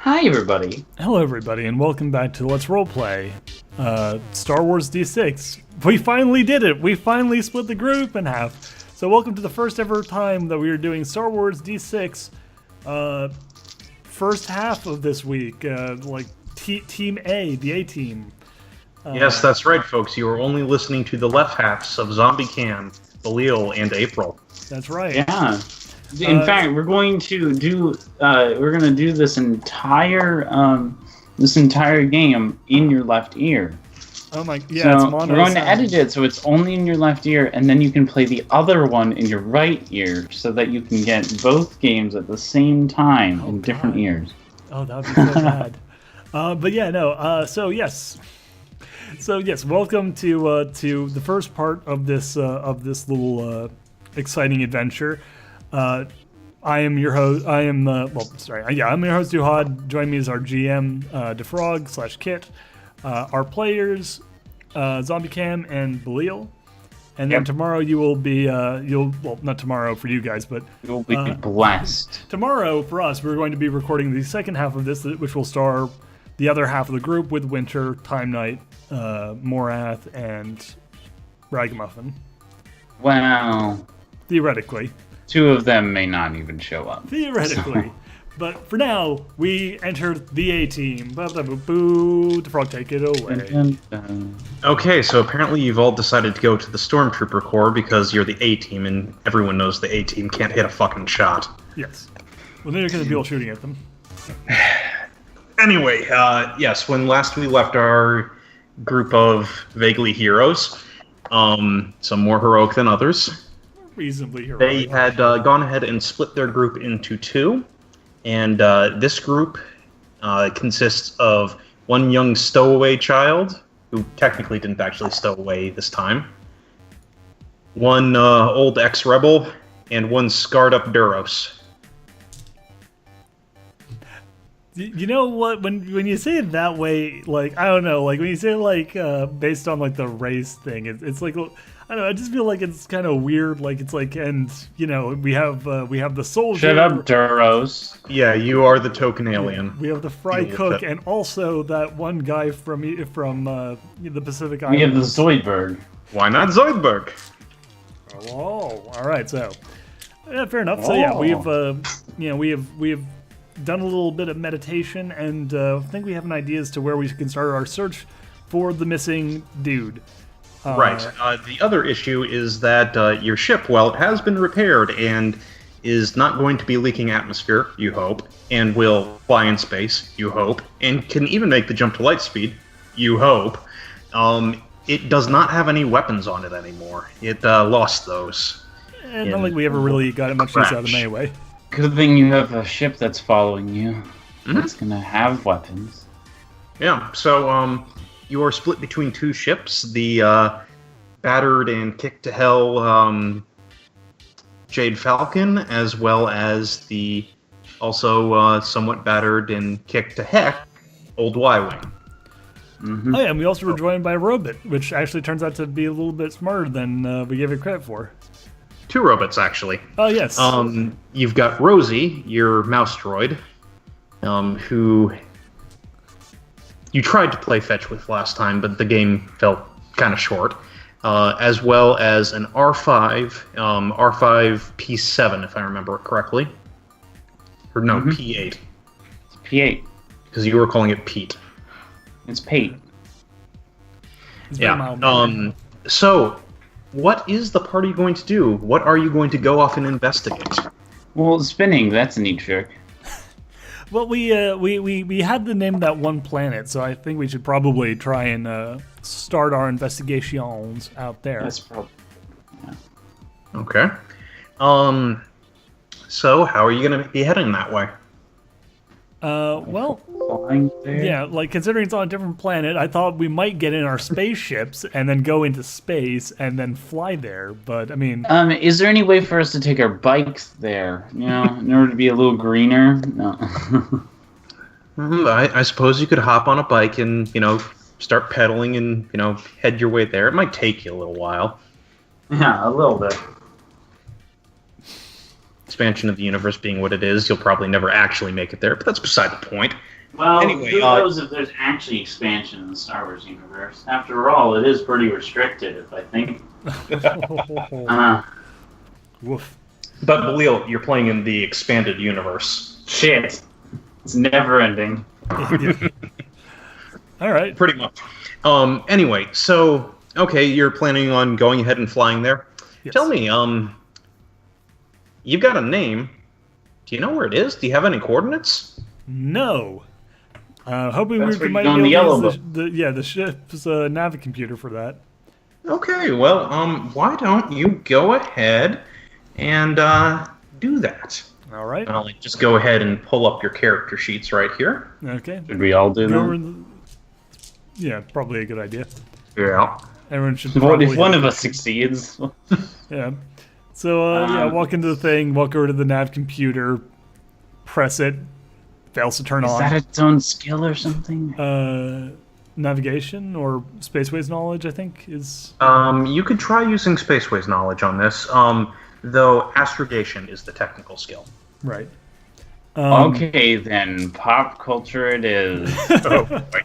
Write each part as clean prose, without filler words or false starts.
Hi, everybody. Hello, everybody, and welcome back to Let's Roleplay, Star Wars D6. We finally did it! We finally split the group in half. So welcome to the first ever time that we are doing Star Wars D6, first half of this week, Team A, the A team. Yes, that's right, folks. You are only listening to the left halves of Zombie Cam, Belial, and April. That's right. Yeah. In fact, we're going to do this entire game in your left ear. Oh my, yeah, so it's mono we're going to sound. edit it so it's only in your left ear, and then you can play the other one in your right ear, so that you can get both games at the same time in different ears. Oh, that would be so bad. But yeah, no. So yes, welcome to the first part of this little exciting adventure. I am your host. I'm your host Duhad. Join me as our GM, Defrog/Kit, our players, Zombie Cam and Belial. And then tomorrow you will be not tomorrow for you guys, but You'll be blessed. Tomorrow for us, we're going to be recording the second half of this, which will star the other half of the group with Winter, Time Knight, Morath, and Ragamuffin. Wow. Theoretically. Two of them may not even show up. Theoretically. But for now, we enter the A team. Boo, the frog, take it away. Okay, so apparently you've all decided to go to the Stormtrooper Corps because you're the A team, and everyone knows the A team can't hit a fucking shot. Yes. Well, then you're going to be all shooting at them. Anyway, yes, when last we left our group of vaguely heroes, some more heroic than others, reasonably heroic. They had gone ahead and split their group into two, and this group consists of one young stowaway child, who technically didn't actually stow away this time, one old ex-rebel, and one scarred-up Duros. You know what? When you say it that way, like, I don't know, like when you say like based on like the race thing, it's like, I don't know. I just feel like it's kind of weird. Like it's like, and you know, we have the soldier. Shut up, Duros. Yeah, you are the token alien. We have the fry cook, and also that one guy from the Pacific Islands. We have the Zoidberg. Why not Zoidberg? Oh, all right. So, yeah, fair enough. So yeah, we've done a little bit of meditation, and I think we have an idea as to where we can start our search for the missing dude. Right. The other issue is that your ship, well, it has been repaired and is not going to be leaking atmosphere, you hope, and will fly in space, you hope, and can even make the jump to light speed, you hope. It does not have any weapons on it anymore. It lost those. And not like we ever really got much use out of them anyway. Good thing you have a ship that's following you. That's gonna have weapons. Yeah, so you are split between two ships, the battered and kicked to hell Jade Falcon, as well as the also somewhat battered and kicked to heck Old Y-Wing. Oh yeah, and we also were joined by a robot, which actually turns out to be a little bit smarter than we gave it credit for. Two robots, actually. Oh, yes. You've got Rosie, your mouse droid, who you tried to play fetch with last time, but the game fell kind of short, as well as an R5, R5 P7, if I remember it correctly. Or no, P8. It's P8. Because you were calling it Pete. It's Pate. Yeah. So, what is the party going to do? What are you going to go off and investigate? Well, spinning, that's a neat trick. Well, we had to name that one planet, so I think we should probably try and start our investigations out there. That's probably... Yeah. Okay. So, how are you going to be heading that way? Well, Flying there? yeah, like considering it's on a different planet, I thought we might get in our spaceships and then go into space and then fly there. But I mean, is there any way for us to take our bikes there? You know, in order to be a little greener? No. I suppose you could hop on a bike and, start pedaling and, head your way there. It might take you a little while. Yeah, a little bit. expansion of the universe being what it is, you'll probably never actually make it there, but that's beside the point. Well, Anyway, who knows if there's actually expansion in the Star Wars universe? After all, it is pretty restricted, I think. Woof. But Belil, you're playing in the expanded universe. Shit. It's never ending. All right. Pretty much. Anyway, so, okay, you're planning on going ahead and flying there. Yes. Tell me, you've got a name. Do you know where it is? Do you have any coordinates? No. Hoping That's we where might you go in be the able yellow to use the ship's navigcomputer for that. Okay, well, why don't you go ahead and do that? All right. I'll just go ahead and pull up your character sheets right here. Okay. Should we all do Go over that? in yeah, probably a good idea. Yeah. Everyone should What probably if one of us succeeds? Yeah. So, walk into the thing, walk over to the nav computer, press it, fails to turn Is on. that its own skill or something? Navigation or spaceways knowledge, I think, is... You could try using Spaceways knowledge on this, though astrogation is the technical skill. Right. Okay, then. Pop culture it is. Oh, boy.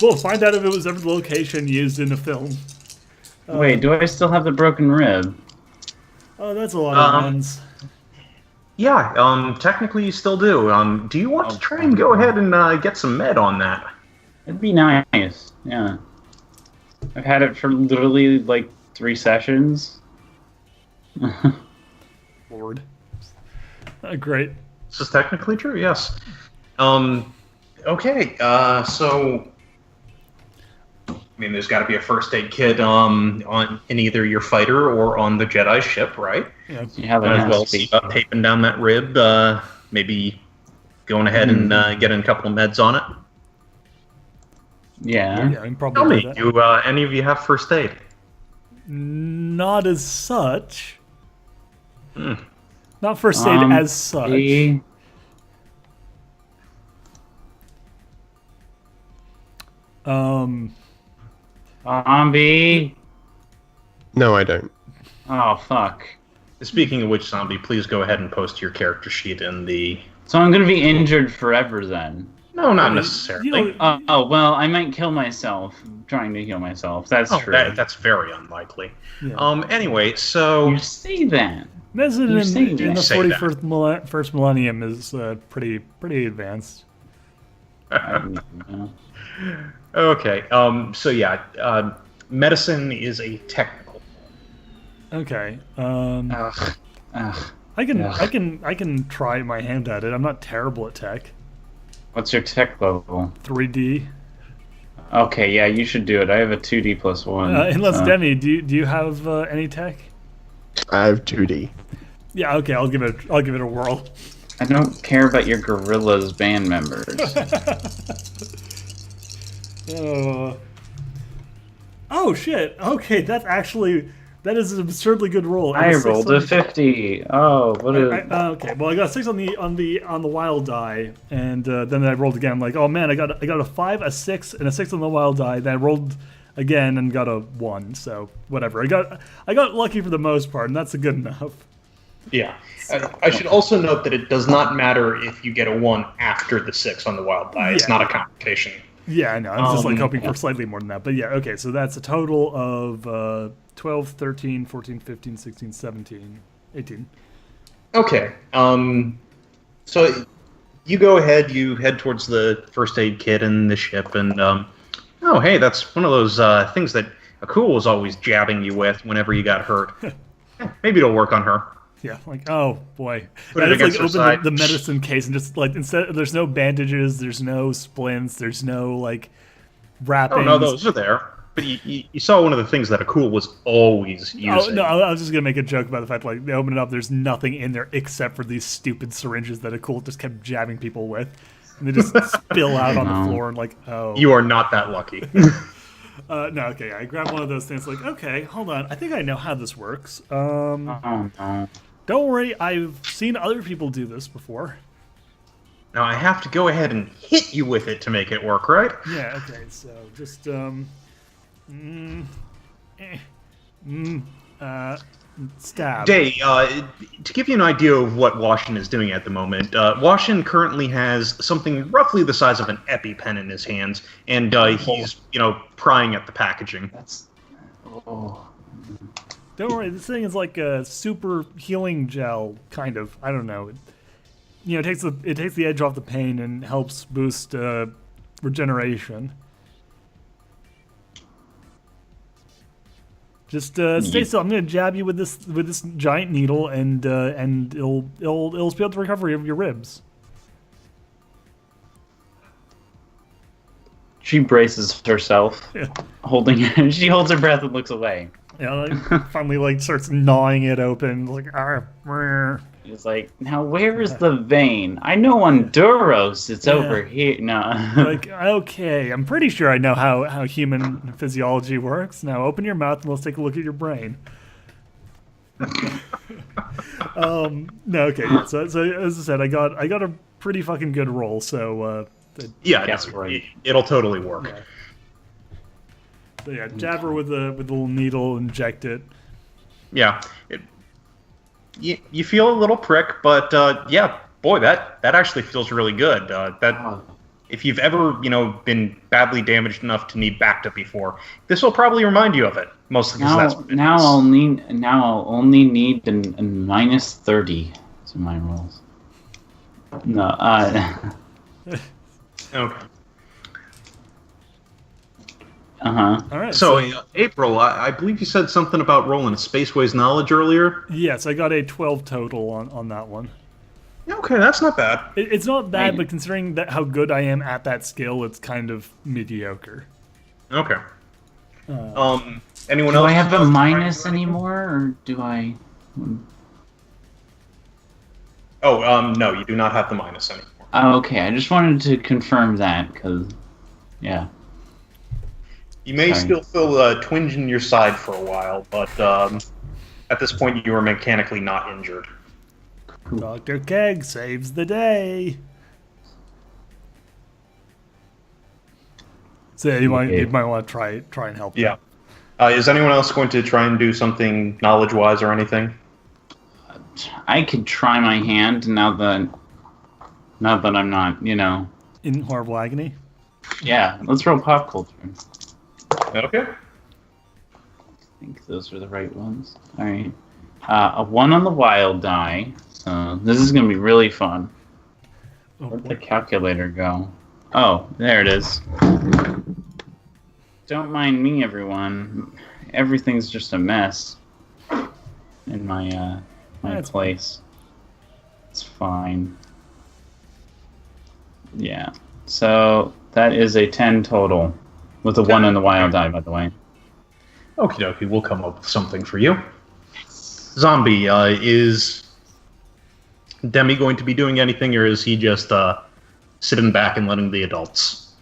We'll find out if it was ever the location used in a film. Wait, do I still have the broken rib? Oh, that's a lot of ones. Yeah, technically you still do. Do you want to try and go ahead and get some med on that? It'd be nice, yeah. I've had it for literally, like, 3 sessions. Lord. Great. This is technically true, yes. Okay, so... I mean, there's got to be a first aid kit in either your fighter or on the Jedi ship, right? Yeah. Yeah, Might as well that has start taping down that rib, maybe going ahead and getting a couple of meds on it. Yeah. Yeah, I can Tell probably me, do that. do any of you have first aid? Not as such. Hmm. Not first aid as such. Zombie. No, I don't. Oh, fuck. Speaking of which, Zombie, please go ahead and post your character sheet in the... So I'm gonna be injured forever then. No, not necessarily. You know, Well, I might kill myself trying to heal myself. That's true. That's very unlikely. Yeah. Anyway, so... You say that. medicine You're in saying the that. Say that. 41st first millennium is pretty advanced. Okay, so yeah, medicine is a technical. Okay. Ugh. I Yeah. can try my hand at it. I'm not terrible at tech. What's your tech level? 3D. Okay, yeah, you should do it. I have a 2D plus 1. Unless so- Demi, do you have any tech? I have 2D. Yeah. Okay. I'll give it a whirl. I don't care about your Gorillaz band members. Oh shit. Okay, that is an absurdly good roll. I got a 6 rolled on a the- 50. Oh, what is... okay, well I got a 6 on the wild die, and then I rolled again. I'm like, oh man, I got a 5, a 6, and a 6 on the wild die. Then I rolled again and got a 1. So whatever. I got lucky for the most part, and that's good enough. Yeah. I should also note that it does not matter if you get a 1 after the 6 on the wild die. It's Yeah. not a computation. Yeah, I know. I'm just like hoping yeah. for slightly more than that. But yeah, okay. So that's a total of 12, 13, 14, 15, 16, 17, 18. Okay. So you go ahead, you head towards the first aid kit in the ship, and oh, hey, that's one of those things that Akul was always jabbing you with whenever you got hurt. Maybe it'll work on her. Yeah, like oh boy. Put I it just against like her open side. the medicine case and just like instead there's no bandages, there's no splints, there's no like wrappings. Oh no, those are there. But you saw one of the things that Akul was always using. Oh no, I was just gonna make a joke about the fact like they open it up, there's nothing in there except for these stupid syringes that Akul just kept jabbing people with, and they just spill out on the floor and like oh. You are not that lucky. No, okay, I grabbed one of those things like okay, hold on, I think I know how this works. Oh, no. Don't worry, I've seen other people do this before. Now I have to go ahead and hit you with it to make it work, right? Yeah, okay, so just Stab. Day, to give you an idea of what Washington is doing at the moment, Washington currently has something roughly the size of an EpiPen in his hands, and he's, prying at the packaging. That's. Oh. Don't worry, this thing is like a super healing gel, kind of. I don't know. It takes the edge off the pain and helps boost regeneration. Just stay still. I'm gonna jab you with this giant needle, and it'll be able to recover your ribs. She braces herself, holding. She holds her breath and looks away. Finally, starts gnawing it open. It's like, now where is the vein? I know on Duros it's over here. No. Okay, I'm pretty sure I know how human physiology works. Now open your mouth and let's take a look at your brain. No, okay. So as I said, I got a pretty fucking good roll. So that's right. It'll totally work. Yeah. So yeah, jab her with a little needle, inject it. Yeah. You feel a little prick, but boy, that actually feels really good. If you've ever been badly damaged enough to need backed up before, this will probably remind you of it. Mostly because that's what it now is. I'll only need a -30 to my rolls. No, Okay. Uh-huh. All right. So, April, I believe you said something about rolling a Spaceways knowledge earlier. Yes, I got a 12 total on that one. Okay, that's not bad. It's not bad, but considering how good I am at that skill, it's kind of mediocre. Okay. Anyone Do else? I have a minus anymore, or do I? No, you do not have the minus anymore. Oh, okay, I just wanted to confirm that, because, yeah. You may Sorry. still feel a twinge in your side for a while, but at this point you are mechanically not injured. Dr. Keg saves the day. So yeah, you might want to try and help. Yeah. Is anyone else going to try and do something knowledge-wise or anything? I could try my hand now that I'm not, In horrible agony. Yeah, let's roll pop culture. Okay. I think those are the right ones. All right. A 1 on the wild die. So this is going to be really fun. Where'd the calculator go? Oh, there it is. Don't mind me, everyone. Everything's just a mess in my place. It's fine. Yeah. So that is a 10 total. With a 1 on the wild die, by the way. Okie dokie, we'll come up with something for you. Zombie, is Demi going to be doing anything, or is he just sitting back and letting the adults?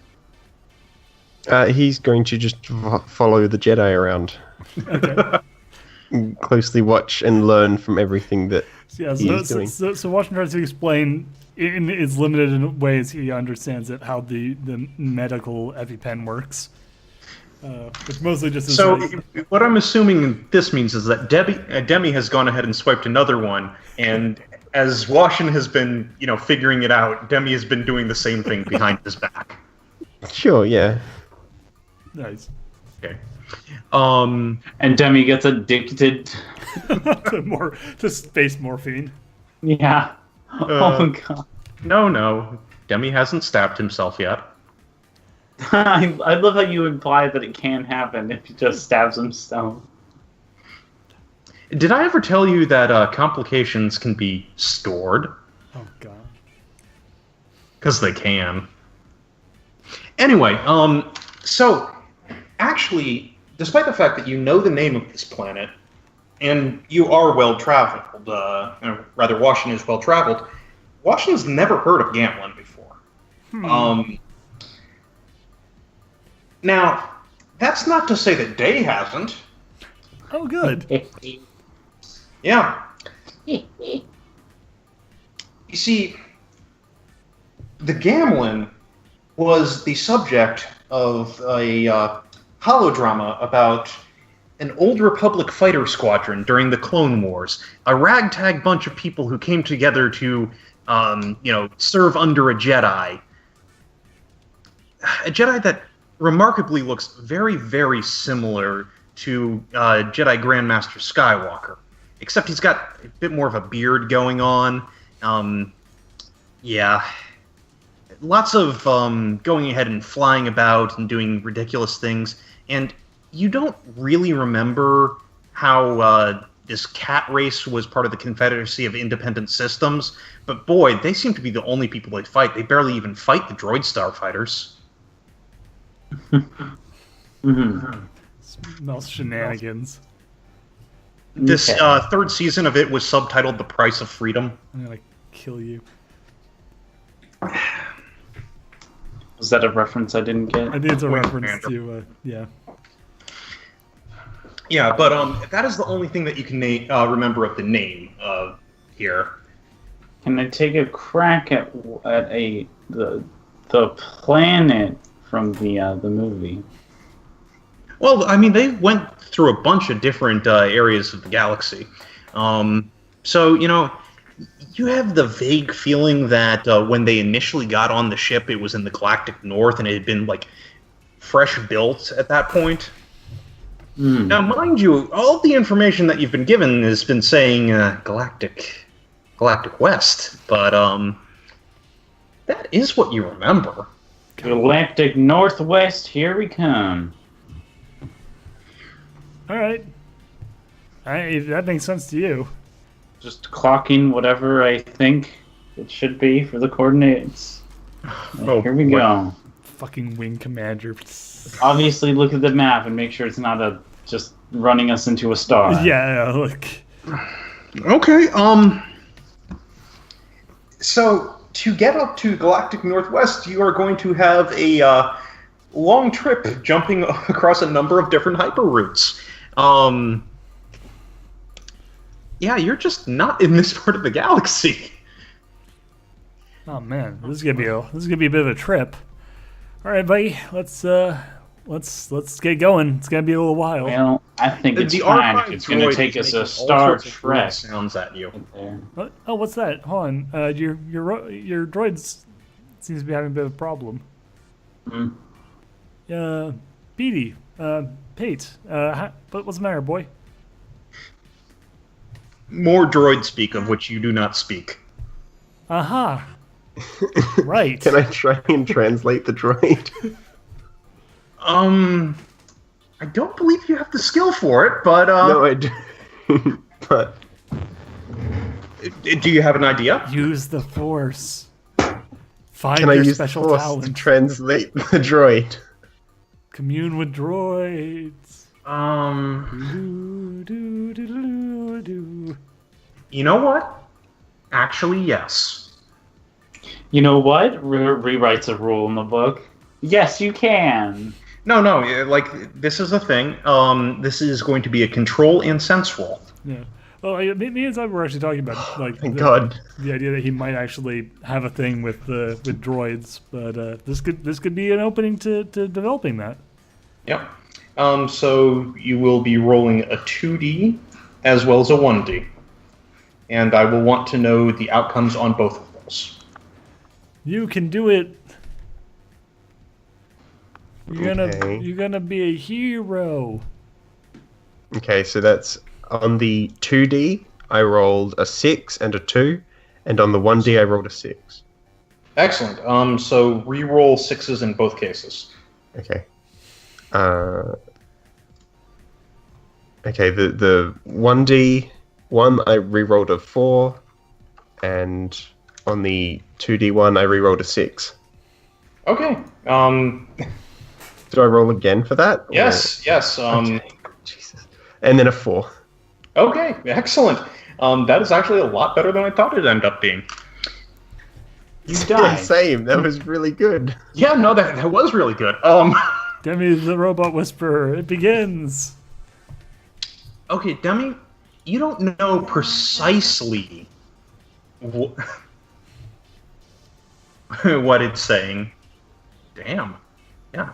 He's going to just follow the Jedi around. Okay. Closely watch and learn from everything that he's doing. So Washington tries to explain in as limited in ways he understands it how the medical EpiPen works. Which mostly just is So like, what I'm assuming this means is that Demi has gone ahead and swiped another one, and as Washington has been, figuring it out, Demi has been doing the same thing behind his back. Sure, yeah. nice. Okay. And Demi gets addicted. to space morphine. Yeah. Oh, God. No. Demi hasn't stabbed himself yet. I love how you imply that it can happen if he just stabs himself. Did I ever tell you that complications can be stored? Oh god. Because they can. Anyway, so actually, despite the fact that you know the name of this planet, and you are well-traveled, rather Washington is well-traveled, Washington's never heard of Gamlin before. Now, that's not to say that Day hasn't. Oh good. Yeah. You see, the Gamlin was the subject of a holodrama about an old Republic fighter squadron during the Clone Wars, a ragtag bunch of people who came together to, serve under a Jedi. A Jedi that remarkably looks very, very similar to Jedi Grandmaster Skywalker, except he's got a bit more of a beard going on. Lots of going ahead and flying about and doing ridiculous things, and you don't really remember how this cat race was part of the Confederacy of Independent Systems, but boy, they seem to be the only people they fight. They barely even fight the droid starfighters. Smells shenanigans. This third season of it was subtitled The Price of Freedom. I'm gonna kill you. Was that a reference I didn't get? I think it's a reference to, yeah. Yeah, but that is the only thing that you can remember of the name here. Can I take a crack at the planet from the movie? Well, I mean, they went through a bunch of different areas of the galaxy. So, you have the vague feeling that when they initially got on the ship, it was in the Galactic North, and it had been, fresh built at that point. Now, mind you, all the information that you've been given has been saying Galactic West, but that is what you remember. Galactic Northwest, here we come. All right. If that makes sense to you. Just clocking whatever I think it should be for the coordinates. Here we go. Fucking wing commander. Obviously, look at the map and make sure it's not just running us into a star. Yeah, look. Okay, so to get up to Galactic Northwest, you are going to have a long trip jumping across a number of different hyperroutes. Yeah, you're just not in this part of the galaxy. Oh man, this is gonna be a bit of a trip. All right, buddy, let's get going. It's gonna be a little while. Well, I think it's fine if it's gonna take us a Star Trek. Sounds at you. What? Oh, what's that? Hold on. Your droids seems to be having a bit of a problem. Petey, Pate, what's the matter, boy? More droid speak of which you do not speak. Aha. Right. Can I try and translate the droid? I don't believe you have the skill for it, but No, I do. But do you have an idea? Use the Force. Find can I your use special the Force talent. to translate the droid? Commune with droids. You know what? Actually, yes. You know what? Rewrites a rule in the book. Yes, you can. No, this is a thing. This is going to be a control and sense roll. Yeah. Well, me and Simon were actually talking about Thank God. The idea that he might actually have a thing with droids, but this could be an opening to developing that. Yep. So you will be rolling a 2D as well as a 1D. And I will want to know the outcomes on both of those. You can do it. You're Okay. gonna be a hero. Okay, so that's on the 2D, I rolled a 6 and a 2, and on the 1D, I rolled a 6. Excellent. So re-roll 6s in both cases. Okay. Okay, the 1D one, I re-rolled a 4, and on the 2D one, I re-rolled a 6. Okay. Did I roll again for that? Yes. Okay. Jesus. And then a 4. Okay, excellent. That is actually a lot better than I thought it'd end up being. You Yeah, died. same. That was really good. Yeah, no, that was really good. Demi the Robot Whisperer, it begins. Okay, Demi, you don't know precisely what it's saying. Damn. Yeah.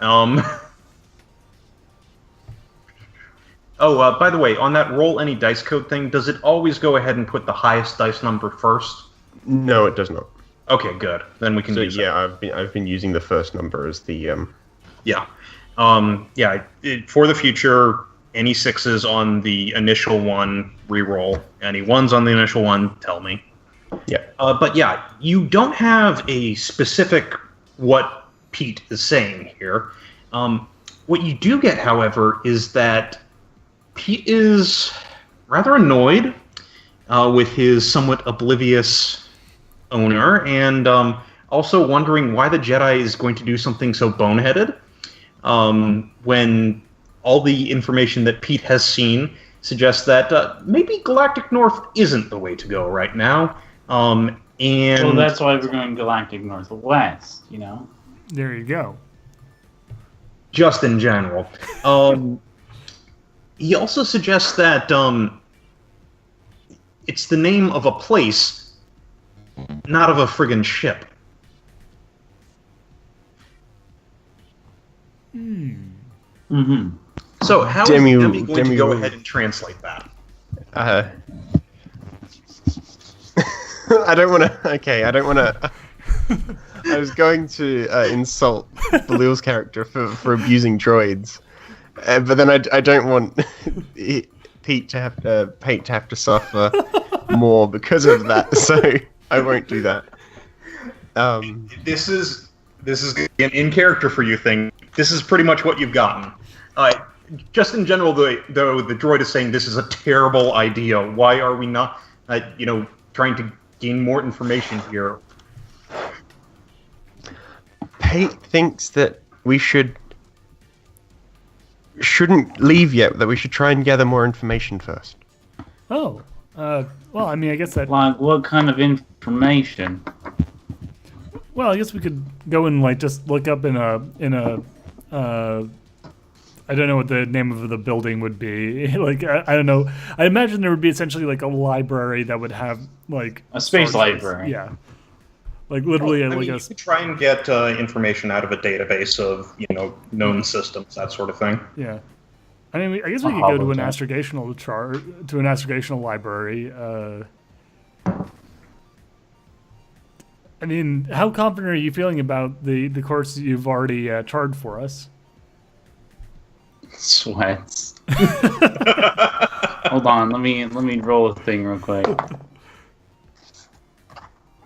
Oh, by the way, on that roll any dice code thing, does it always go ahead and put the highest dice number first? No, it does not. Okay, good. Then we can So use that. I've been using the first number as the Yeah. For the future, any 6s on the initial one, re-roll. Any 1s on the initial one, tell me. Yeah. But yeah, you don't have a specific what Pete is saying here. What you do get, however, is that Pete is rather annoyed with his somewhat oblivious owner, and also wondering why the Jedi is going to do something so boneheaded when all the information that Pete has seen suggests that maybe Galactic North isn't the way to go right now. And well, that's why we're going Galactic Northwest, you know? There you go. Just in general. He also suggests that it's the name of a place, not of a friggin' ship. Mm-hmm. So how is Demi Demi going to go will- ahead and translate that? I don't want to. Okay, I don't want to. I was going to insult Balil's character for abusing droids, but then I don't want Pete to have to suffer more because of that. So I won't do that. This is an in character for you thing. This is pretty much what you've gotten. Just in general, though, the droid is saying this is a terrible idea. Why are we not, trying to gain more information here? Pate thinks that we shouldn't leave yet. That we should try and gather more information first. Oh, well, I mean, I guess that. Like, what kind of information? Well, I guess we could go and like just look up in a. I don't know what the name of the building would be. Like, I don't know. I imagine there would be essentially like a library that would have like A space sources. library. Yeah, like literally I like mean, a. you could try and get information out of a database of known systems, that sort of thing. Yeah, I mean, I guess we could go to an astrogational library. I mean, how confident are you feeling about the course you've already charted for us? Sweats. Hold on, let me roll a thing real quick.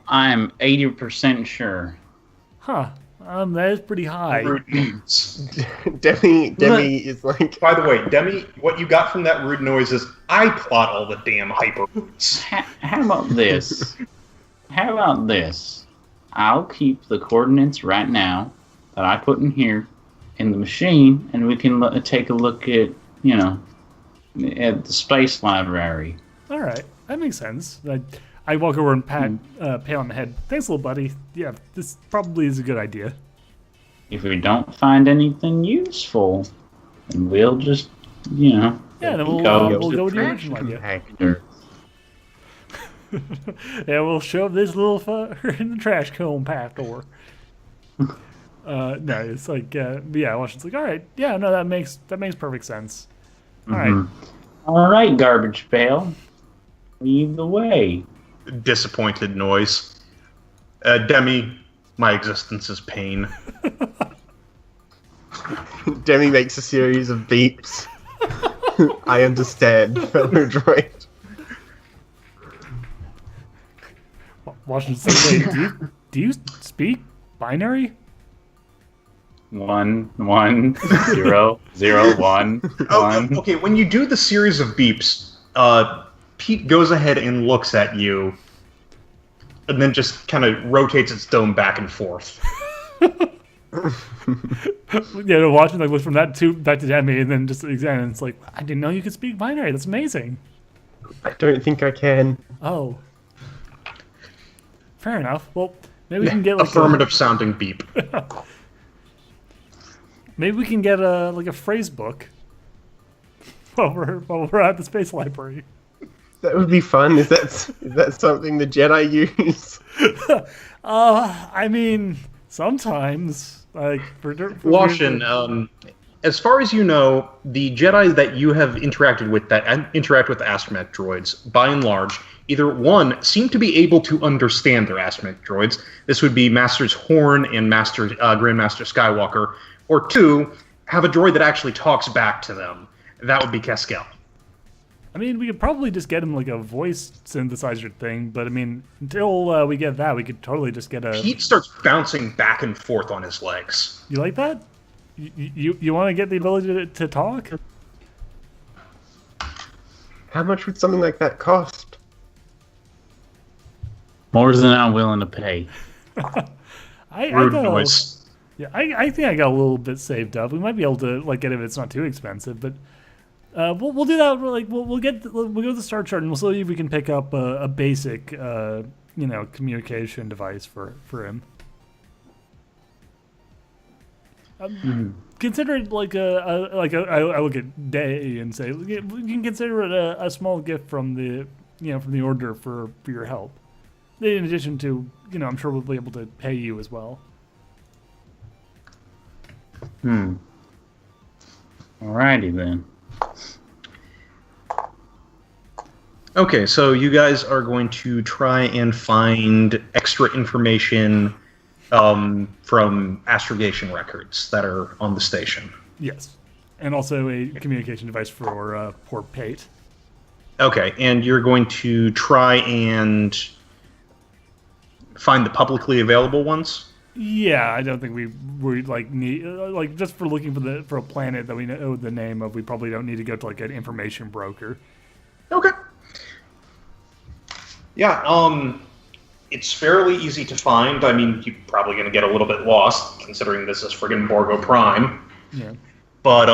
I'm 80% sure. Huh. That is pretty high. Rude noise. Demi is like. By the way, Demi, what you got from that rude noise is I plot all the damn hyper routes. How about this? How about this? I'll keep the coordinates right now that I put in here in the machine, and we can take a look at, at the space library. All right, that makes sense. I walk over and pat Pale on the head. Thanks, little buddy. Yeah, this probably is a good idea. If we don't find anything useful, then we'll just, Yeah, then we'll go with the Trash original idea. compactor. Yeah, we'll shove this little fucker in the trash compactor. No, it's like, yeah, Washington's like, all right, yeah, no, that makes perfect sense. All right. All right, garbage pail. Lead the way. Disappointed noise. Demi, my existence is pain. Demi makes a series of beeps. I understand, fellow droid. Washington's like, wait, do you speak binary? 1 1 0 0 1 1. Okay, when you do the series of beeps, Pete goes ahead and looks at you, and then just kind of rotates its dome back and forth. Yeah, no, Washington like looks from that to back to Demi, and then just examines. It's like, I didn't know you could speak binary. That's amazing. I don't think I can. Oh, fair enough. Well, maybe we can get like Affirmative sounding beep. Maybe we can get a phrase book while we're at the space library. That would be fun. Is that something the Jedi use? I mean, sometimes like for Washington, as far as you know, the Jedi that you have interacted with that interact with the astromech droids, by and large, either one, seem to be able to understand their astromech droids. This would be Masters Horn and Grandmaster Skywalker. Or two, have a droid that actually talks back to them. That would be Keskel. I mean, we could probably just get him like a voice synthesizer thing, but I mean, until we get that, we could totally just get a... Pete starts bouncing back and forth on his legs. You like that? You want to get the ability to talk? How much would something like that cost? More than I'm willing to pay. I Rude got voice. Yeah, I think I got a little bit saved up. We might be able to like get it if it's not too expensive, but we'll do that. We'll go to the start chart and we'll see if we can pick up a basic communication device for him. Consider it I look at Day and say you can consider it a small gift from the order for your help. In addition to I'm sure we'll be able to pay you as well. Alrighty then. Okay, so you guys are going to try and find extra information from astrogation records that are on the station. Yes, and also a communication device for poor Pate. Okay, and you're going to try and find the publicly available ones? Yeah, I don't think we need just for looking for a planet that we know the name of. We probably don't need to go to like an information broker. Okay. Yeah, it's fairly easy to find. I mean, you're probably going to get a little bit lost, considering this is friggin' Borgo Prime. Yeah. But,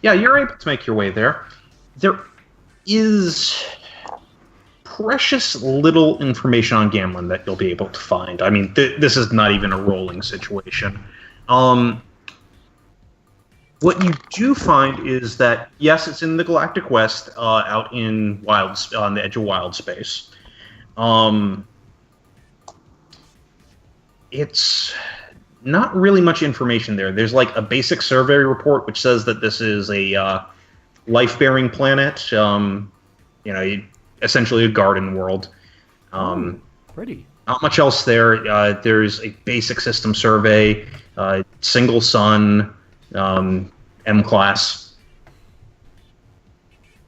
yeah, you're able to make your way there. There is precious little information on Gamlin that you'll be able to find. I mean, this is not even a rolling situation. What you do find is that, yes, it's in the Galactic West, out in on the edge of wild space. It's not really much information there. There's like a basic survey report which says that this is a life-bearing planet. Essentially a garden world. Pretty. Not much else there. There's a basic system survey, single sun, M-class.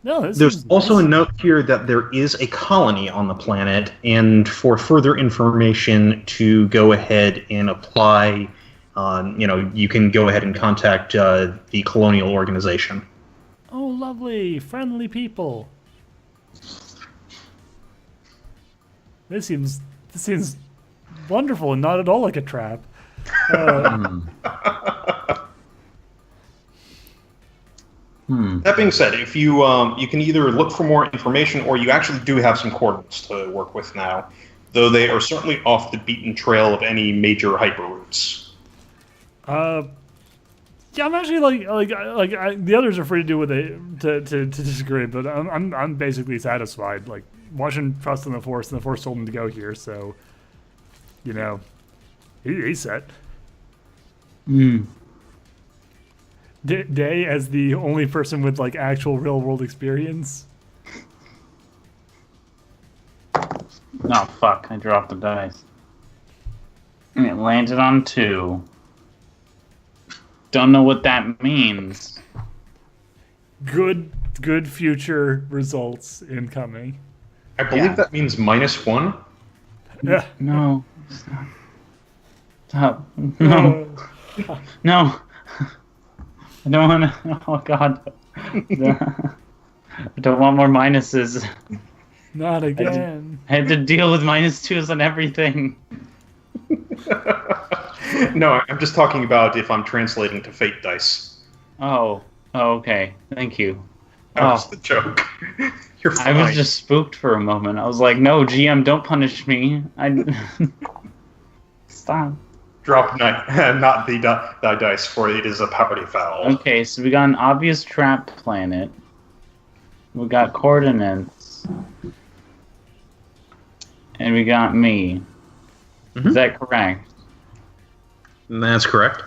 No, There's also a note here that there is a colony on the planet, and for further information to go ahead and apply, you can go ahead and contact the colonial organization. Oh, lovely, friendly people. This seems wonderful and not at all like a trap. That being said, if you can either look for more information or you actually do have some coordinates to work with now, though they are certainly off the beaten trail of any major hyperroutes. Yeah, I'm actually the others are free to do what they to disagree, but I'm basically satisfied. Like watching Trust in the Force, and the Force told him to go here, so he's set. Day as the only person with like actual real world experience. Oh fuck! I dropped the dice. And it landed on 2. Don't know what that means. Good future results incoming. I believe that means -1. Yeah. No. Stop. No. No. I don't want to. Oh god. I don't want more minuses. Not again. I had to deal with -2s on everything. No, I'm just talking about if I'm translating to fate dice. Oh, okay. Thank you. That was the joke. You're fine. I was just spooked for a moment. I was like, no, GM, don't punish me. Stop. Drop not the dice, for it is a party foul. Okay, so we got an obvious trap planet. We got coordinates. And we got me. Is that correct? That's correct.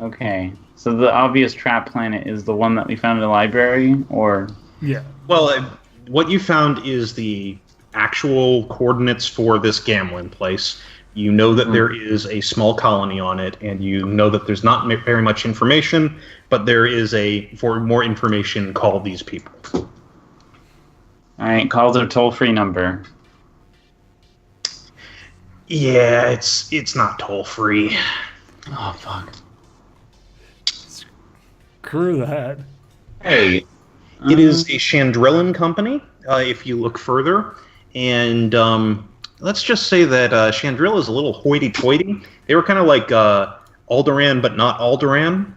Okay. So the obvious trap planet is the one that we found in the library, or? Yeah. Well, what you found is the actual coordinates for this Gamlin place. You know that there is a small colony on it, and you know that there's not very much information, but there is for more information, call these people. Alright, call their toll-free number. Yeah, it's not toll-free. Oh, fuck. Screw that. Hey. It is a Chandrillan company, if you look further, and let's just say that Chandrilla is a little hoity-toity. They were kind of like Alderaan, but not Alderaan.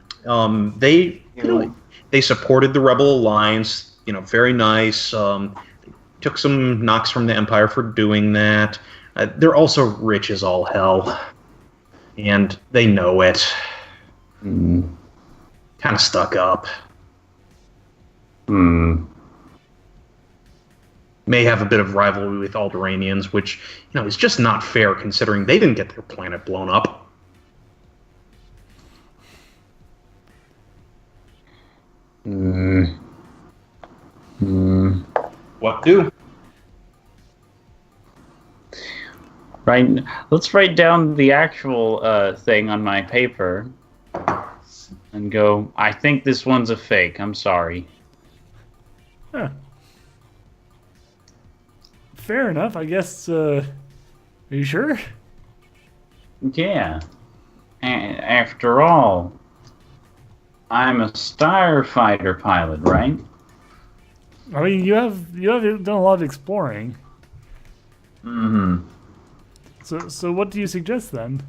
They supported the Rebel Alliance, very nice. Took some knocks from the Empire for doing that. They're also rich as all hell, and they know it. Kind of stuck up. May have a bit of rivalry with Alderaanians, which is just not fair considering they didn't get their planet blown up. What do? Right. Let's write down the actual thing on my paper and go, I think this one's a fake. I'm sorry. Huh. Fair enough, I guess. Are you sure? Yeah. After all, I'm a starfighter pilot, right? I mean, you have done a lot of exploring. So what do you suggest then?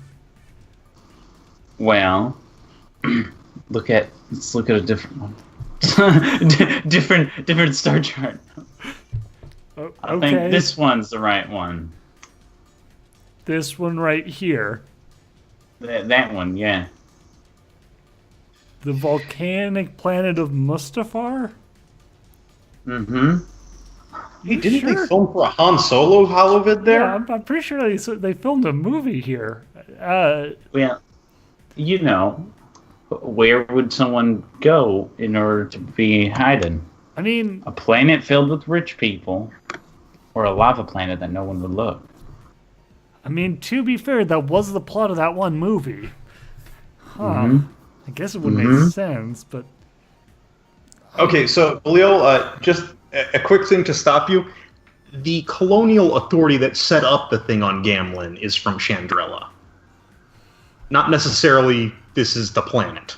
Well, let's look at a different one. different star chart. Okay. I think this one's the right one. This one right here. That one, yeah. The volcanic planet of Mustafar? Hey, didn't they film for a Han Solo holovid there? Yeah, I'm pretty sure they filmed a movie here. Well, where would someone go in order to be hiding? I mean, a planet filled with rich people, or a lava planet that no one would look. I mean, to be fair, that was the plot of that one movie. Huh. I guess it would make sense, but... Okay, so, Leo, just a quick thing to stop you. The colonial authority that set up the thing on Gamlin is from Chandrilla. Not necessarily this is the planet.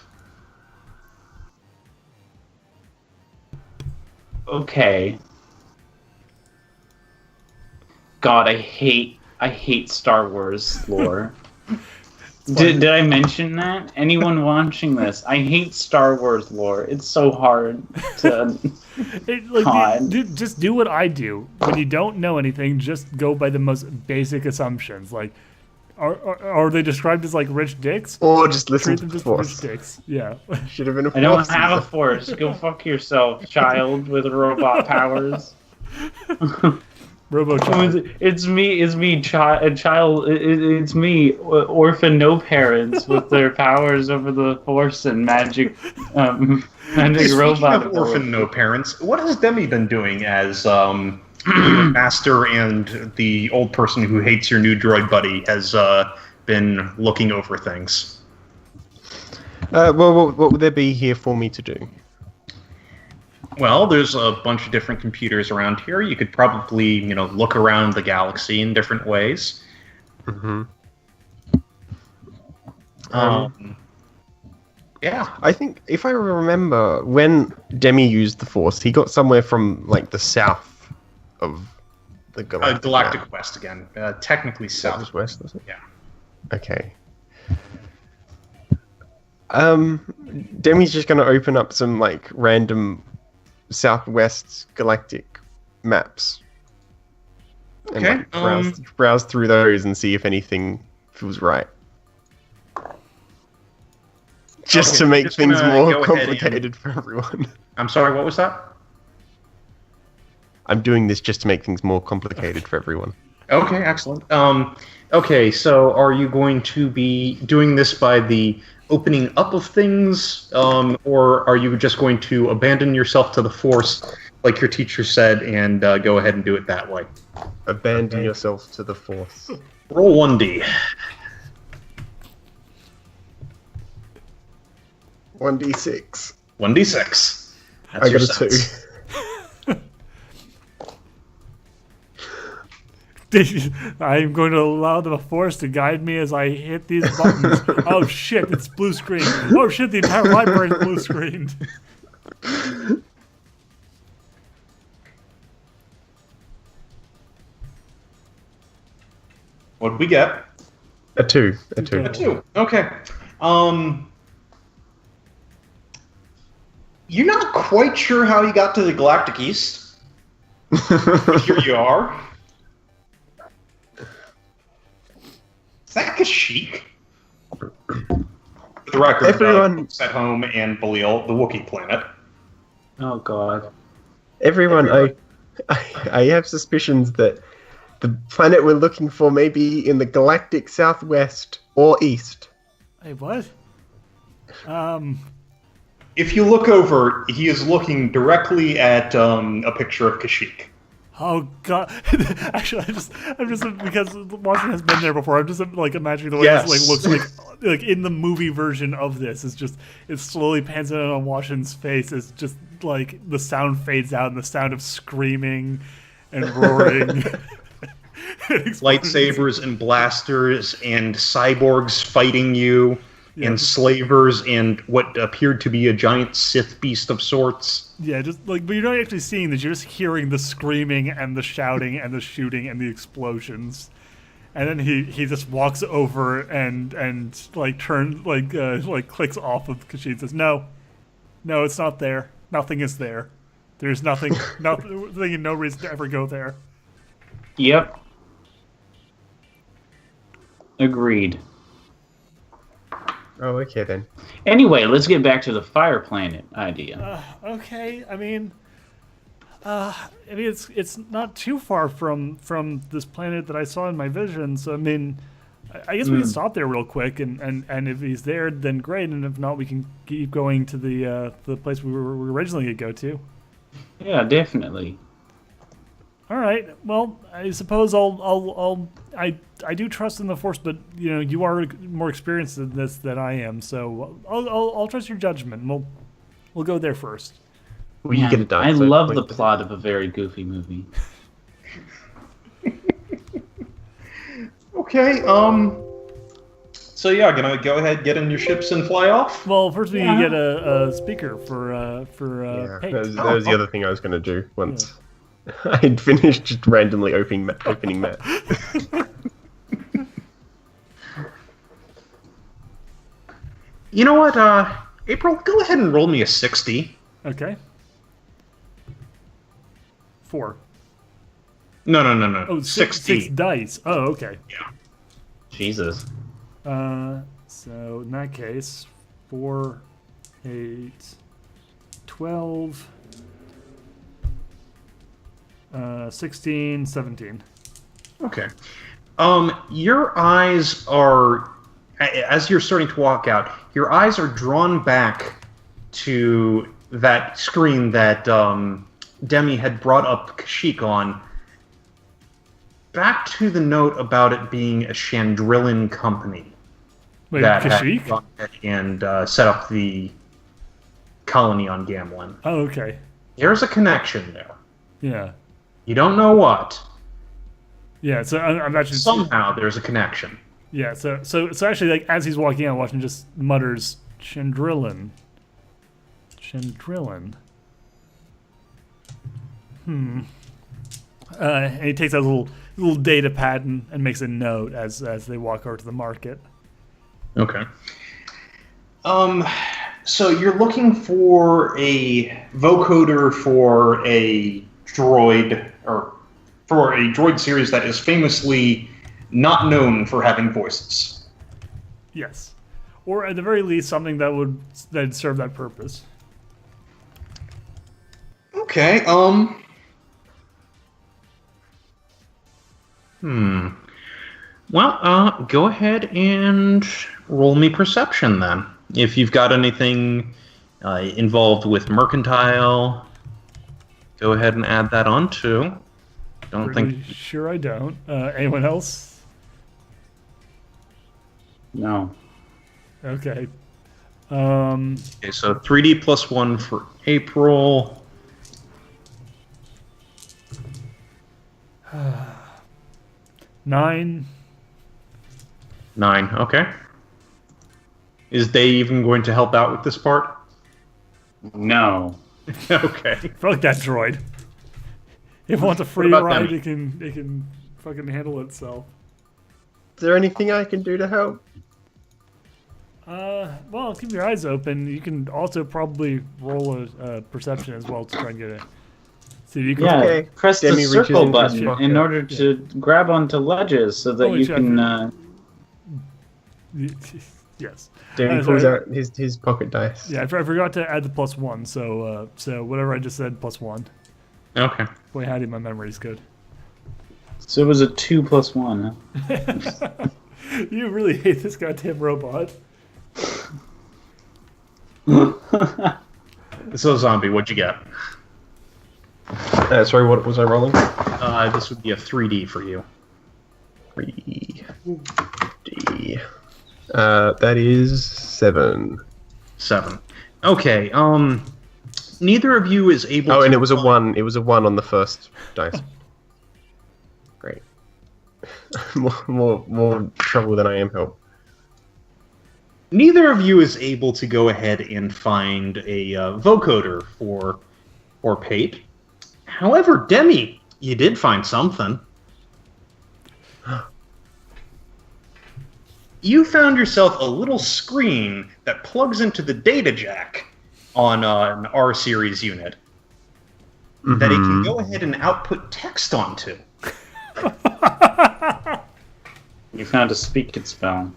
Okay. God, I hate Star Wars lore. Did I mention that? Anyone watching this? I hate Star Wars lore. It's so hard to... Just do what I do. When you don't know anything, just go by the most basic assumptions. Like, are they described as like rich dicks? Or just listen Treat to them the just Force. rich dicks. Yeah. Should have been a Force. I don't have a Force. Go fuck yourself, child with robot powers. Robo-child. It's me, orphan no parents with their powers over the Force and magic robot. Of orphan no parents, what has Demi been doing as your master and the old person who hates your new droid buddy has been looking over things? Well, what would there be here for me to do? Well, there's a bunch of different computers around here. You could probably, look around the galaxy in different ways. Yeah. I think, if I remember, when Demi used the Force, he got somewhere from, like, the south of the Galactic West again. Technically south. West, was it? Yeah. Okay. Demi's just going to open up some, like, random Southwest galactic maps. Okay. And, like, browse through those and see if anything feels right. Just to make things more complicated for everyone. I'm sorry, what was that? I'm doing this just to make things more complicated for everyone. Okay, excellent. Okay, so are you going to be doing this by the opening up of things, or are you just going to abandon yourself to the Force, like your teacher said, and go ahead and do it that way? Abandon yourself to the Force. Roll 1d. 1d6. 1d6. That's I your got a 2. sense. I'm going to allow the Force to guide me as I hit these buttons. Oh shit, it's blue screen. Oh shit, the entire library is blue screened. What did we get? A 2. A 2. A 2. Okay. You're not quite sure how you got to the Galactic East. But here you are. Is that Kashyyyk? For the record, Everyone- at home and Belial, the Wookiee planet. Oh God. Everyone, I have suspicions that the planet we're looking for may be in the galactic southwest or east. Hey, what? If you look over, he is looking directly at a picture of Kashyyyk. Oh god! Actually, I'm just because Washington has been there before. I'm just like imagining the way Yes. this looks like in the movie version of this. It's just it slowly pans in on Washington's face. It's just like the sound fades out and the sound of screaming and roaring. Lightsabers and blasters and cyborgs fighting you. Yeah, and just- slavers and what appeared to be a giant Sith beast of sorts. Yeah, just like, but you're not actually seeing this. You're just hearing the screaming and the shouting and the shooting and the explosions. And then he just walks over and like turns like clicks off of Kashyyyk and says, "No, it's not there. Nothing is there. There's nothing, nothing, and no reason to ever go there." Yep. Agreed. Oh, okay then. Anyway, let's get back to the fire planet idea. Okay, I mean, it's not too far from this planet that I saw in my vision. So I mean, I guess we can stop there real quick, and if he's there, then great. And if not, we can keep going to the place we were originally going to go to. Yeah, definitely. All right. Well, I suppose I do trust in the Force, but you are more experienced in this than I am, so I'll trust your judgment. We'll go there first. Well, you get a die. I so love wait. the plot of a very goofy movie. Okay, so yeah, gonna go ahead, get in your ships and fly off? Well, first we need to get a speaker for Yeah, Pate. that was the other thing I was going to do once I'd finished just randomly opening map. You know what, April, go ahead and roll me a 60. Okay. 4. No. Oh, 60. 6 dice. Oh, okay. Yeah. Jesus. So in that case, 4, 8, 12, 16, 17. Okay. Your eyes are, as you're starting to walk out, your eyes are drawn back to that screen that Demi had brought up Kashyyyk on. Back to the note about it being a Chandrillan company. Wait, that Kashyyyk? had gone ahead and set up the colony on Gamlen. Oh, okay. There's a connection there. Yeah. You don't know what. Yeah, so I'm actually... Somehow there's a connection. Yeah, so actually, like, as he's walking out, Washington just mutters, Chandrillan. Chandrillan. And he takes out a little data pad and makes a note as they walk over to the market. Okay. So you're looking for a vocoder for a droid, or for a droid series that is famously not known for having voices. Yes. Or at the very least, something that'd serve that purpose. Okay, Well, go ahead and roll me perception then. If you've got anything involved with mercantile, go ahead and add that on too. Pretty sure I don't. Anyone else? No. Okay. Okay, so 3D plus 1 for April. 9. 9, okay. Is they even going to help out with this part? No. Okay. Fuck that droid. If it wants a free about ride, Demi? it can fucking handle itself. Is there anything I can do to help? Well, keep your eyes open. You can also probably roll a perception as well to try and get it. So you can. Yeah, Okay. press the Demi reaches circle into his button pocket. in order to grab onto ledges so that Oh, you exactly. can. Yes. Demi sorry. pulls out his pocket dice. Yeah, I forgot to add the +1. So whatever I just said, +1. Okay. Boy, howdy, my memory's good. So it was a 2 plus 1. Huh? You really hate this goddamn robot. So, Zombie, what'd you get? Sorry, what was I rolling? This would be a 3D for you. 3D. That is 7. 7. Okay, neither of you is able to... Oh, and it was a 1. It was a 1 on the first dice. Great. more trouble than I am help. Neither of you is able to go ahead and find a vocoder for Pate. However, Demi, you did find something. You found yourself a little screen that plugs into the data jack on an R series unit that it can go ahead and output text onto. You found a speak it spell.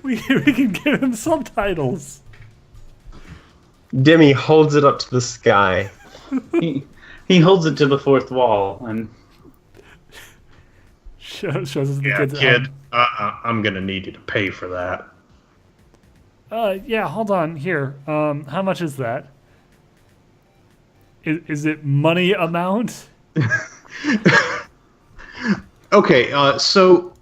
We can give him subtitles. Demi holds it up to the sky. He holds it to the fourth wall and Shows us the Yeah, kids. kid, I'm gonna need you to pay for that. Yeah, hold on. Here. How much is that? Is it money amount? Okay, so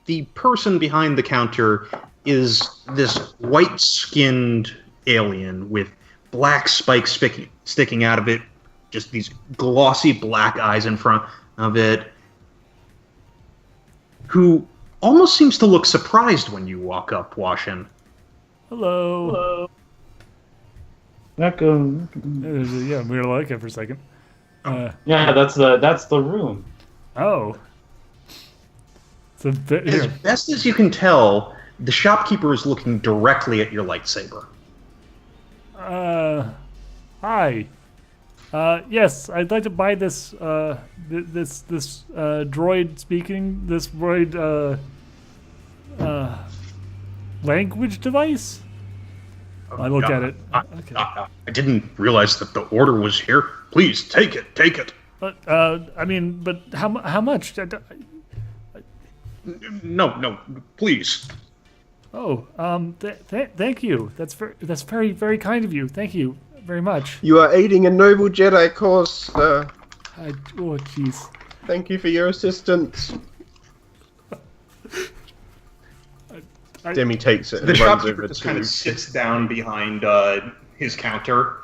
the person behind the counter is this white-skinned alien with black spikes sticking out of it, just these glossy black eyes in front of it, who almost seems to look surprised when you walk up, Washin. Hello. hello. That goes. Yeah, we were like it for a second. Yeah, that's the room. Oh. It's a bit As here. best as you can tell, the shopkeeper is looking directly at your lightsaber. Hi. Yes, I'd like to buy this this droid speaking this droid language device. I look at it. Okay. I didn't realize that the order was here. Please take it. Take it. But I mean, but how much? No, please. Oh, thank you. That's very very kind of you. Thank you very much. You are aiding a noble Jedi cause, sir. Oh, jeez. Thank you for your assistance. Demi takes it and The runs shopkeeper over just to... kind of sits down behind his counter,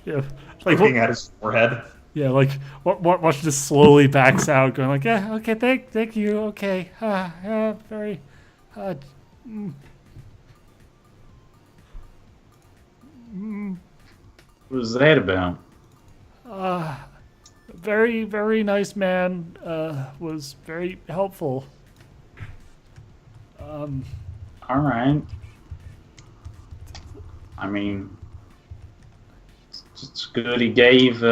Yeah, like looking at his forehead. yeah, like watch just slowly backs out, going like, yeah, okay, thank you, okay, very, What was that about? very very nice man, was very helpful. All right. I mean, it's good he gave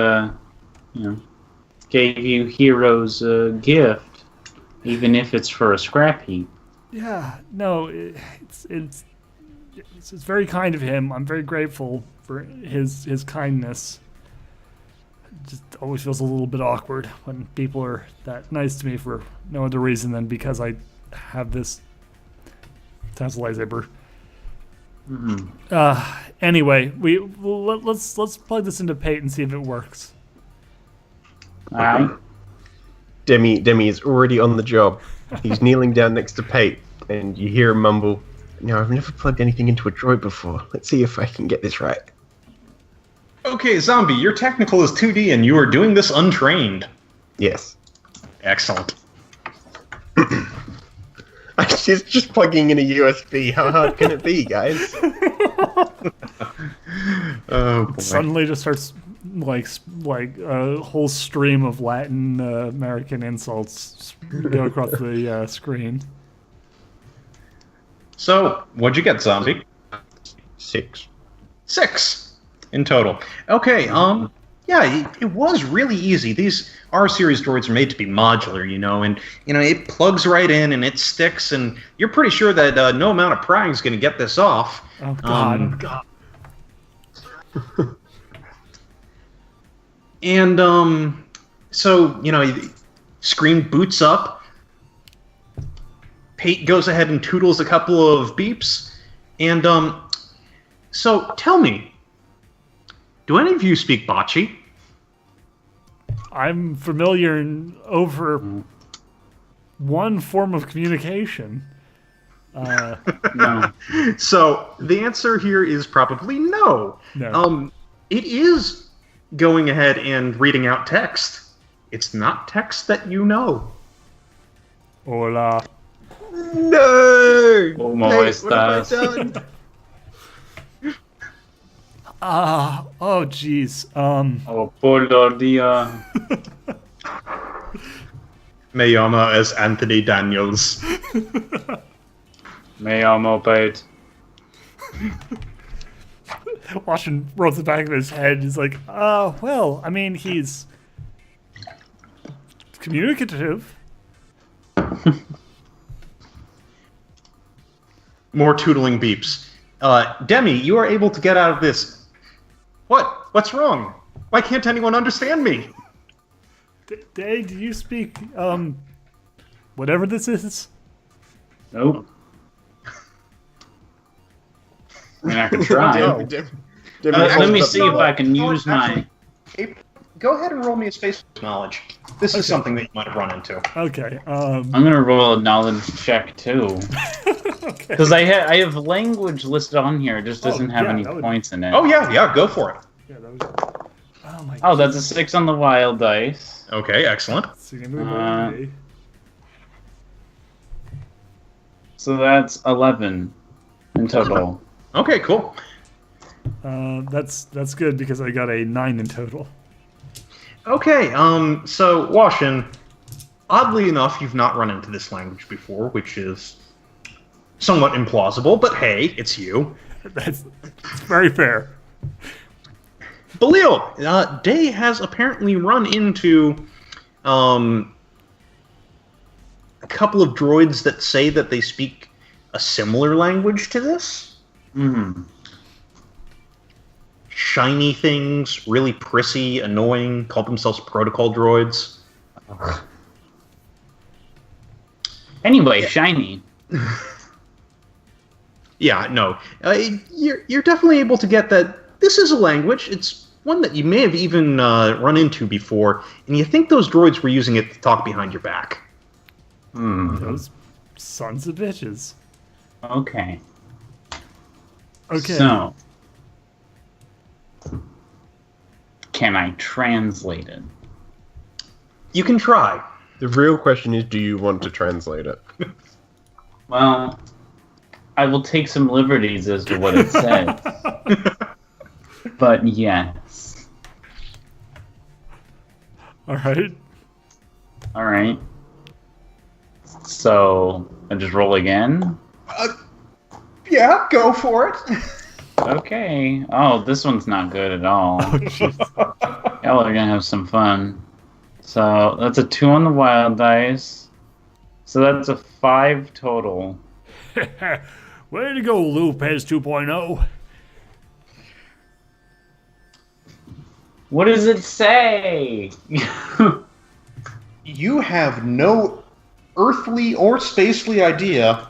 you heroes a gift, even if it's for a scrap heap. Yeah, no, it's very kind of him. I'm very grateful for his kindness. just always feels a little bit awkward when people are that nice to me for no other reason than because I have this Tesla lightsaber. Anyway, let's plug this into Pate and see if it works. Alright. Demi is already on the job. He's kneeling down next to Pate, and you hear him mumble, "No, I've never plugged anything into a droid before. Let's see if I can get this right." Okay, Zombie, your technical is 2D and you are doing this untrained. Yes. Excellent. She's just plugging in a USB. How hard can it be, guys? Oh, boy. Suddenly just starts like a whole stream of Latin American insults go across the screen. So, what'd you get, Zombie? 6. 6 in total. Okay, yeah, it was really easy. These R-series droids are made to be modular, and it plugs right in and it sticks, and you're pretty sure that no amount of prying is going to get this off. Oh God! God. And so screen boots up. Pate goes ahead and tootles a couple of beeps, and so tell me, do any of you speak Bocce? I'm familiar over one form of communication. No. So the answer here is probably no. No. It is going ahead and reading out text. It's not text that you know. Hola. No! ¿Cómo Pate, what have I estás? done? Oh jeez. Oh, por dia. Me llamo es Anthony Daniels. Me llamo Pate. Washington rolls the back of his head. He's like, well, I mean, he's communicative. More tootling beeps. Demi, you are able to get out of this. What? What's wrong? Why can't anyone understand me? Day, do you speak, whatever this is? Nope. I mean, I can try. Demi Let me holds see up if I can use my... Go ahead and roll me a space knowledge. This is something that you might have run into. Okay. I'm gonna roll a knowledge check too, Okay. because I have language listed on here. It just doesn't have yeah, any that would- points in it. Oh yeah, go for it. Yeah, that was. Oh my. Oh, that's a 6 on the wild dice. Okay, excellent. So that's 11 in total. Okay, cool. That's good because I got a 9 in total. Okay, so Washin, oddly enough, you've not run into this language before, which is somewhat implausible, but hey, it's you. That's very fair. Belial, Day has apparently run into a couple of droids that say that they speak a similar language to this. Mm-hmm. Shiny things, really prissy, annoying, call themselves protocol droids. Anyway, shiny. Yeah, no. You're definitely able to get that this is a language. It's one that you may have even run into before, and you think those droids were using it to talk behind your back. Those sons of bitches. Okay. Okay. So, can I translate it? You can try. The real question is, do you want to translate it? Well, I will take some liberties as to what it says. But yes. All right. All right. So, I just roll again? Yeah, go for it. Okay. Oh, this one's not good at all. Y'all are gonna have some fun. So, that's a 2 on the wild dice. So that's a 5 total. Way to go, Lopez 2.0. What does it say? You have no earthly or spacely idea,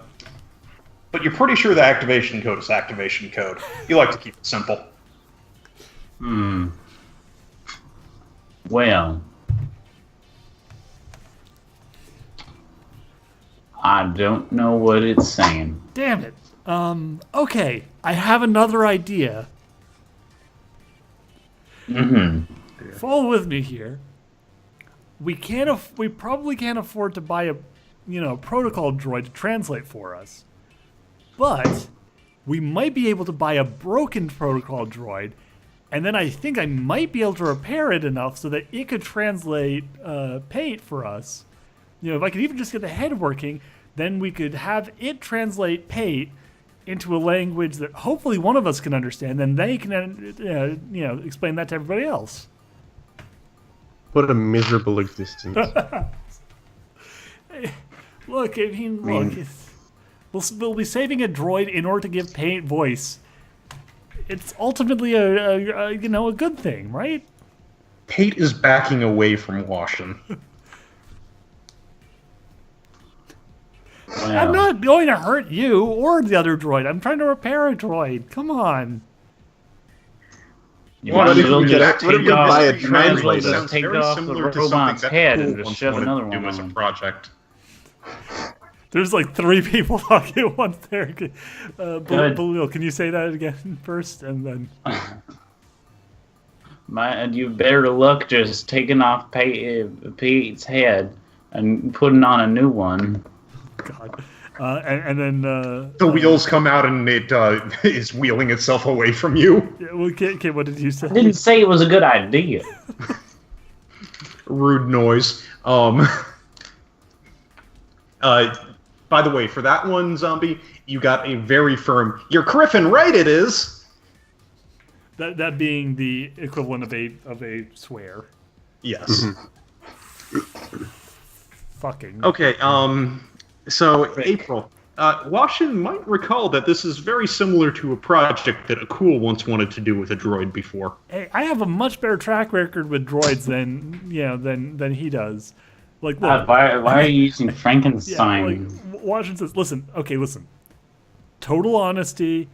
but you're pretty sure the activation code is activation code. You like to keep it simple. Well, I don't know what it's saying. Damn it. Okay, I have another idea. Follow with me here. We probably can't afford to buy a, protocol droid to translate for us. But we might be able to buy a broken protocol droid, and then I think I might be able to repair it enough so that it could translate Pate for us. If I could even just get the head working, then we could have it translate Pate into a language that hopefully one of us can understand, and they can, explain that to everybody else. What a miserable existence. Look, we'll be saving a droid in order to give Pate voice. It's ultimately a good thing, right? Pate is backing away from Washington. Wow. I'm not going to hurt you or the other droid. I'm trying to repair a droid. Come on. What if we buy a translator? Sounds Take very off the similar to robot's something head that and Cool just once shove wanted another to do one as a on. project. There's like 3 people talking at once there. Good. Balil, can you say that again first, and then? You better luck just taking off Pete's head and putting on a new one. God. And then The wheels come out and it is wheeling itself away from you. yeah, well, Kit, what did you say? I didn't say it was a good idea. Rude noise. By the way, for that one, Zombie, you got a very firm. You're Griffin, right? It is. That being the equivalent of a swear. Yes. Fucking. Okay. So April, Washington might recall that this is very similar to a project that Akul once wanted to do with a droid before. Hey, I have a much better track record with droids than he does. Like, look, Why are you using Frankenstein? Washington says, listen. Total honesty.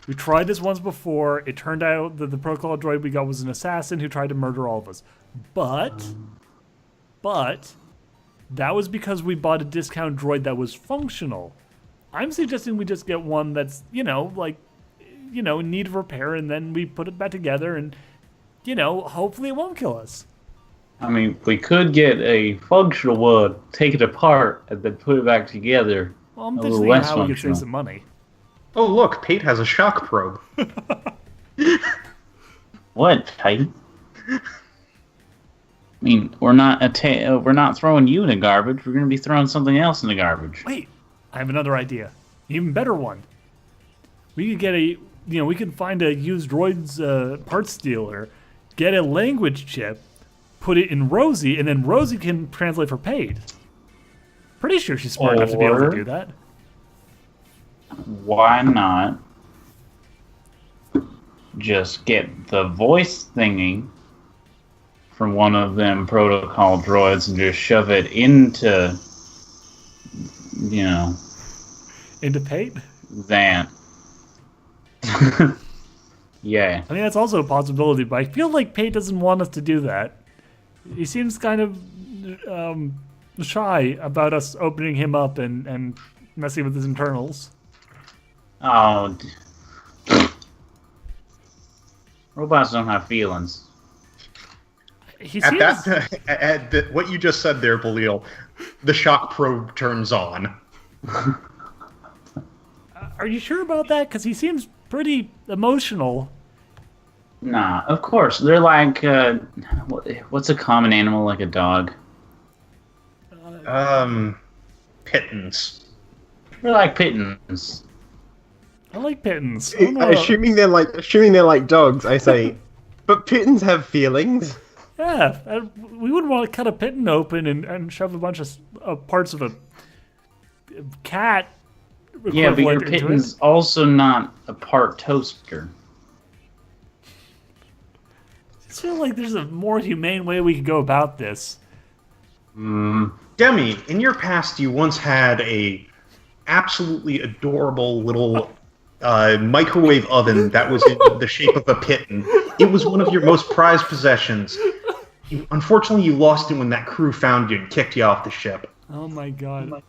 We tried this once before. It turned out that the protocol droid we got was an assassin who tried to murder all of us. But that was because we bought a discount droid that was functional. I'm suggesting we just get one that's, in need of repair, and then we put it back together, and, hopefully it won't kill us. I mean, we could get a functional one, take it apart, and then put it back together. Well, I'm A just little thinking less how we could save functional. some money. Oh, look, Pate has a shock probe. What, Titan? I mean, we're not throwing you in the garbage. We're going to be throwing something else in the garbage. Wait, I have another idea. Even better one. We could get we could find a used droid's parts dealer, get a language chip, put it in Rosie, and then Rosie can translate for Pate. Pretty sure she's smart enough to be able to Or- do that. Why not just get the voice thingy from one of them protocol droids and just shove it into, Into Pate? that. Yeah. I mean, that's also a possibility, but I feel like Pate doesn't want us to do that. He seems kind of shy about us opening him up and messing with his internals. Oh. Robots don't have feelings. He At seems... what you just said there, Balil, the shock probe turns on. Are you sure about that? Because he seems pretty emotional. Nah, of course. They're like, what's a common animal like a dog? Pittance. They're like pittance. I like Pittance. I don't know. Assuming they're like dogs, I say, but pittons have feelings. Yeah, we wouldn't want to cut a Pitton open and shove a bunch of parts of a cat. Yeah, but your equivalent into pitton's it. also not a part toaster. just feel like there's a more humane way we could go about this. Demi, in your past, you once had a absolutely adorable little microwave oven that was in the shape of a kitten. It was one of your most prized possessions. Unfortunately, you lost it when that crew found you and kicked you off the ship. Oh my god.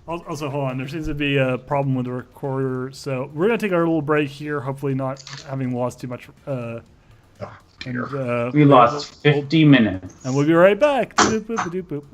Also, hold on. There seems to be a problem with the recorder, so we're gonna take our little break here. Hopefully, not having lost too much. We lost 50 minutes. And we'll be right back. Doop, boop, doop, boop.